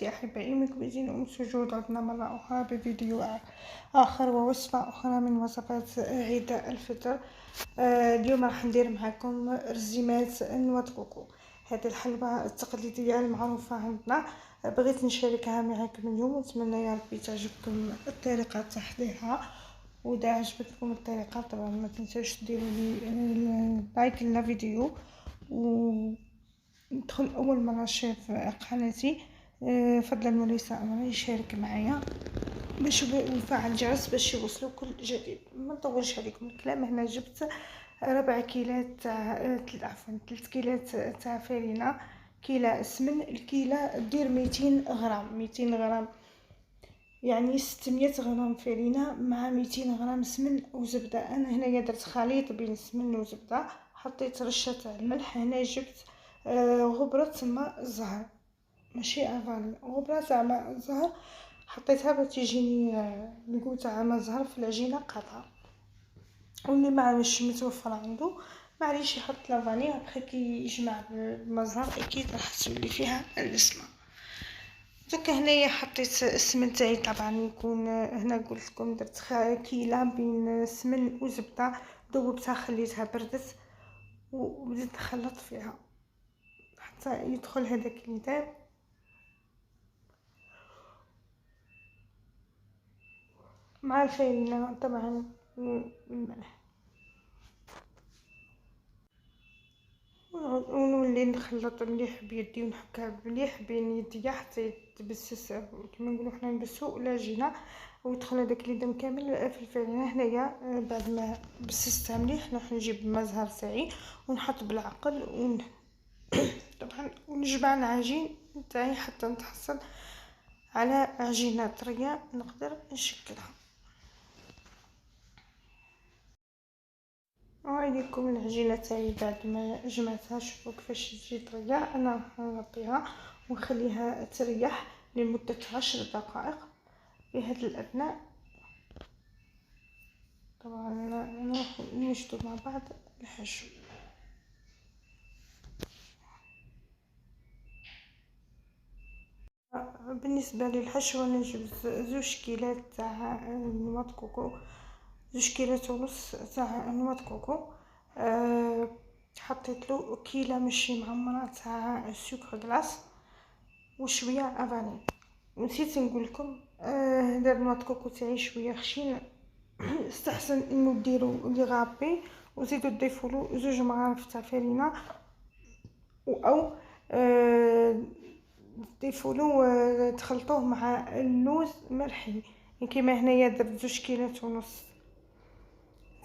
تحياتي أحبائي، مكبزين سجود عدنا مرة أخرى بفيديو آخر ووصفة أخرى من وصفات عيد الفطر. اليوم راح ندير معكم رزيمات نوى كوكو، هذه الحلوى التقليدية المعروفة عندنا. بغيت نشاركها معكم اليوم ونتمنى يا ربي تعجبكم الطريقة تحضيرها. وإذا عجبتكم الطريقة طبعا ما تنسوش ديروا لي لايك للفيديو ندخل اول مره شاف قناتي فضلا وليس امرا يشارك معايا باش وفعل الجرس باش يوصلوا كل جديد. ما نطولش عليكم الكلام. هنا جبت 4 كيلات تاع عفوا 3 كيلات تاع فرينه، كيلة سمن. الكيلة دير 200 غرام، 200 غرام يعني 600 غرام فرينه مع 200 غرام سمن وزبده. انا هنايا درت خليط بين السمن وزبده، حطيت رشه تاع الملح. هنا جبت غبره ماء زهر، ماشي افاني، غبره تاع ماء زهر حطيتها باش تجيني القوع تاع ماء زهر في العجينه قاطعه. واللي معليش متوفر عنده معليش يحط لافاني. ابخي كي يجمع بالماء زهر اكيد راح تولي فيها البسمه. دوكا هنايا حطيت السمن تاعي، طبعا يكون هنا قلت لكم درت كيله بين سمن وزبده، ذوبتها خليتها بردت وبديت نخلط فيها حتى يدخل هذاك النداب. مع الفرينه طبعا والملح، ونولي نخلط مليح بيدي ونحكها مليح بين يديا حتى يتبسس كما نقولوا حنا نبسو العجينه ويدخل هذاك الدم كامل في الفرينه. هنايا بعد ما بسستها مليح نروح نجيب ماء زهر تاعي ونحط بالعقل طبعا ونجمع العجين تاعي حتى نتحصل على عجينه طريه نقدر نشكلها. وعليكم العجينه تاعي بعد ما جمعتها شوفوا كيفاش تجي طريه. انا راح نغطيها ونخليها تريح لمده 10 دقائق. في هذه الاثناء طبعا نروح نشدو مع بعض الحشو. بالنسبه للحشو انا جبت 2 كيلات تاع نوى كوكو، 2 كيلات ونص تاع نوى كوكو. حطيت له كيله ماشي معمره تاع سكر كلاص وشويه افاني. ونسيت نقول لكم دار نوى كوكو تاعي شويه خشين، استحسن انه ديروا لي غابي وزيدوا تضيفوا له 2 مغارف تاع فرينه او تضيفوا له تخلطوه مع اللوز مرحي. كيما هنايا درت 2 كيلات ونص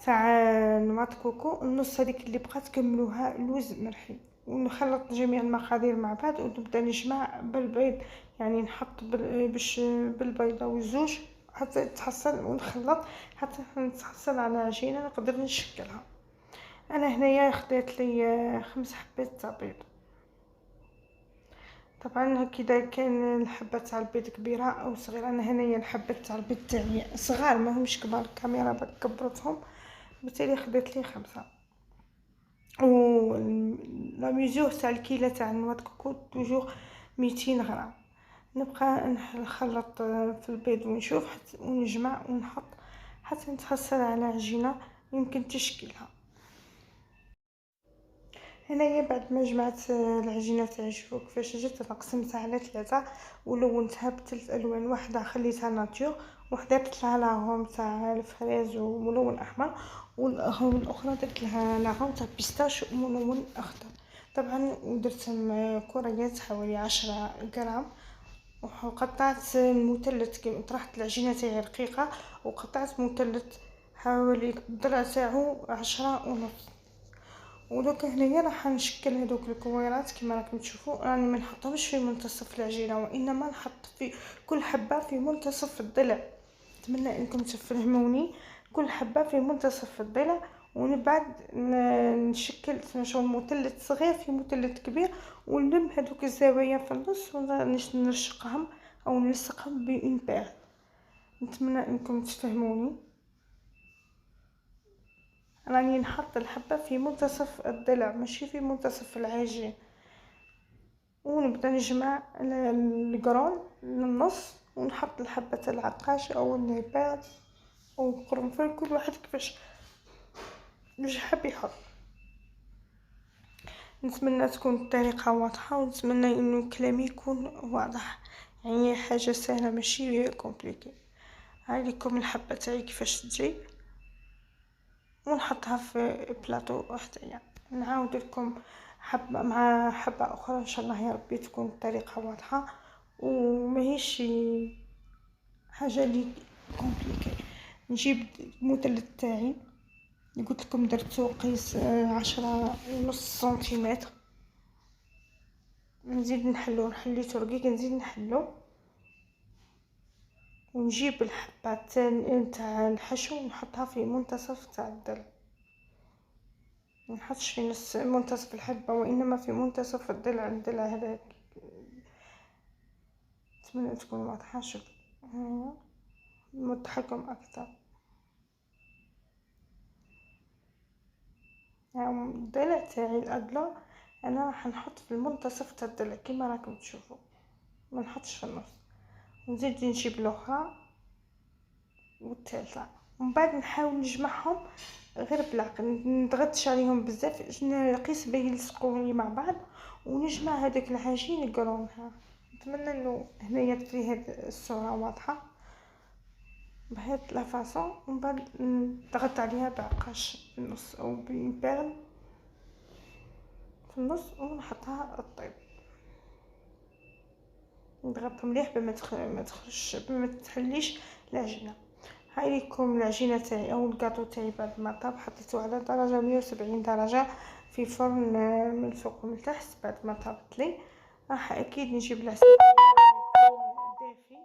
تاع نوات كوكو، النص هذيك اللي بقات كملوها لوز مرحي. ونخلط جميع المقادير مع بعض ونبدا نجمع بالبيض، يعني نحط باش بالبيضه والزوج حتى تحصل ونخلط حتى نتحصل على عجينه نقدر نشكلها. انا هنايا خديت لي 5 حبات تاع بيض. طبعا كذا كان الحبه تاع البيض كبيره او صغيره. انا هنايا الحبه تاع البيض تاعي صغار ماهمش كبار، الكاميرا كبرتهم بالتالي خديت لي 5. و لا ميزور تاع الكيله تاع نوى كوكو توجور 200 غرام. نبقى نخلط في البيض ونشوف حتى ونجمع ونحط حتى نتحصل على عجينه يمكن تشكيلها. هنايا بعد ما جمعت العجينه تاعي شوفوا كيفاش جات. قسمتها على 3 ولونتها ب3 الوان، واحده خليتها ناتور، وحده درت لها لاغوم تاع الفريز وملون احمر، والاخرى درت لها لاغوم تاع بيستاش وملون اخضر. طبعا درتهم كريات حوالي 10 غرام. وقطعت مثلث، طرحت العجينه تاعي رقيقه وقطعت مثلث حوالي الضلع تاعو 10 ونص. ودوكا هنايا راح نشكل هذوك الكويرات كما راكم تشوفوا. راني ما نحطهمش في منتصف العجينه وانما نحط في كل حبه في منتصف الضلع. نتمنى انكم تفهموني، كل حبه في منتصف الضلع. ومن بعد نشكل نشوف مثلث صغير في مثلث كبير ونلم هذوك الزوايا في النص ونرشقهم او نلصقهم بإن بير. نتمنى انكم تفهموني. راني نحط الحبه في منتصف الضلع ماشي في منتصف العجين. ونبدا نجمع القرون للنص، ونحط الحبة العقاش او النبات او القرنفل، كل واحد كيفاش حاب يحط. نتمنى تكون الطريقه واضحه، ونتمنى انه كلامي يكون واضح، يعني حاجه سهله ماشي كومبليكي. هايليكم الحبه تاعي كيفاش تجي، ونحطها في بلاطو حدايا. نعاود لكم حبه مع حبه اخرى ان شاء الله يا ربي تكون الطريقه واضحه وماهيش حاجه لي كومبليكي. نجيب المثلث تاعي اللي قلت لكم درتو قيس 10.5 سنتيمتر، نزيد نحلو حليته رقيق، نزيد نحلو ونجيب الحبه تاع الحشو ونحطها في منتصف تاع الضلع. ما نحطش في نص منتصف الحبه، وانما في منتصف الضلع هذاك. اتمنى تكون واضحه. شوف نوضحلكم اكثر. الضلع تاعي الاضلع انا راح نحط في المنتصف تاع الضلع كما راكم تشوفوا، ما نحطش في النص. نزيد نجيب الاخرى والثالثه، ومن بعد نحاول نجمعهم غير بالعقل، نضغطش عليهم بزاف، نقيس باه يلصقوا لي مع بعض، ونجمع هذاك العجين قرونها. نتمنى انه هنايا في هذه الصوره واضحه بهذه لا فاصون. ومن بعد نضغط عليها بعقاش في النص او بالبال في النص، ونحطها الطيب. نضغط مليح بما ما تحليش العجينه. هاي لكم العجينه تاعي او الكاطو تاعي بعد ما طاب، حطيته على درجه 170 درجه في فرن من الفوق ومن تحت. بعد ما طابت لي راح اكيد نجيب العسل دافي،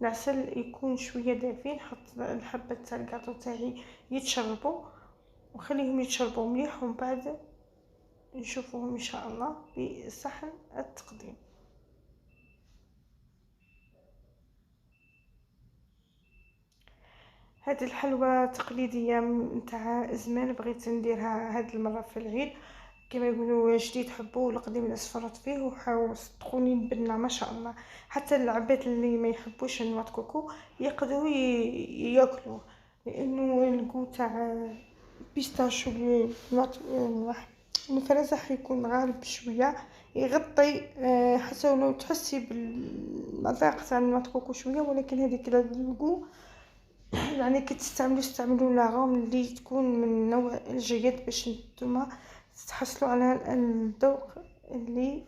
العسل يكون شويه دافي، نحط الحبه تاع الكاطو تاعي يتشربوا وخليهم يتشربوا مليح، ومن بعد نشوفهم ان شاء الله بصحن التقديم. هذه الحلوى تقليديه نتاع زمان، بغيت نديرها هذه المره في العيد. كما يقولوا جديد حبوه والقديم نصفرت فيه، وحاول صدقوني البنه ما شاء الله. حتى العباد اللي ما يحبوش النوات كوكو يقدروا ياكلوه، لانه الكو تاع بيستاشيو الفرازه حيكون غالب شويه، يغطي حتى ولو تحسي بالمذاق تاع النوات كوكو شويه، ولكن هذيك الكو يعني كي تستعملوا لاغوم اللي تكون من نوع الجيد باش نتوما تحصلوا على الذوق اللي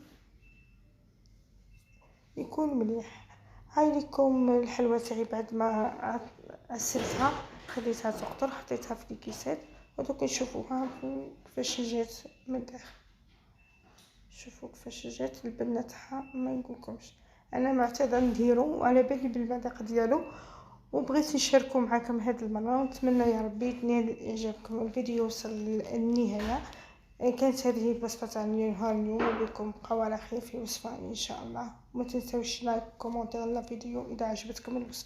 يكون مليح. هاي لكم الحلوى تاعي بعد ما عسلتها خليتها تقطر، حطيتها في الكيسات، ودوك نشوفوها كيفاش جات من الداخل. شوفوا كيفاش جات البنه تاعها، ما نقولكمش. انا معتاده نديرو وعلى بالي بالمذاق ديالو، وبغيت نشاركو معكم هذه المره، ونتمنى يا ربي تنال اعجابكم الفيديو يوصل للنهايه. كانت هذه الوصفه تاع نهار اليوم، وبكم بقاو على خير في وصفه ان شاء الله. ما تنساوش لايك كومونتير الفيديو اذا عجبتكم الوصفه.